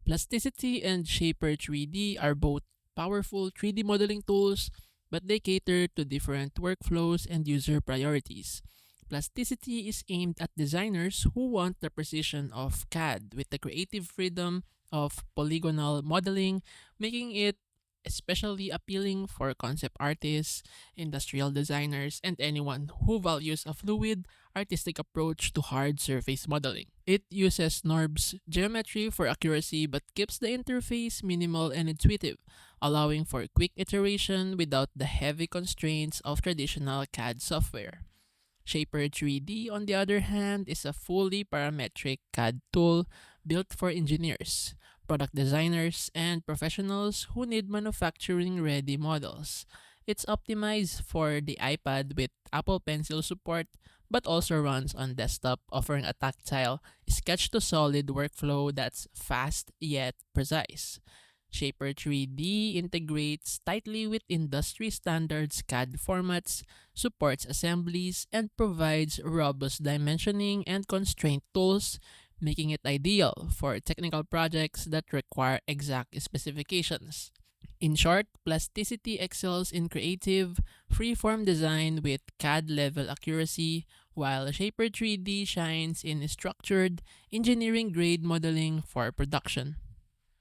Plasticity and SHAPR3D are both powerful 3D modeling tools, but they cater to different workflows and user priorities. Plasticity is aimed at designers who want the precision of CAD with the creative freedom of polygonal modeling, making it especially appealing for concept artists, industrial designers, and anyone who values a fluid, artistic approach to hard surface modeling. It uses NURBS geometry for accuracy but keeps the interface minimal and intuitive, allowing for quick iteration without the heavy constraints of traditional CAD software. Shaper 3D, on the other hand, is a fully parametric CAD tool built for engineers, product designers, and professionals who need manufacturing ready models. It's optimized for the iPad with Apple Pencil support, but also runs on desktop, offering a tactile, sketch to solid workflow that's fast yet precise. Shaper 3D integrates tightly with industry standards CAD formats, supports assemblies, and provides robust dimensioning and constraint tools, making it ideal for technical projects that require exact specifications. In short, Plasticity excels in creative, free-form design with CAD-level accuracy, while Shaper 3D shines in structured, engineering-grade modeling for production.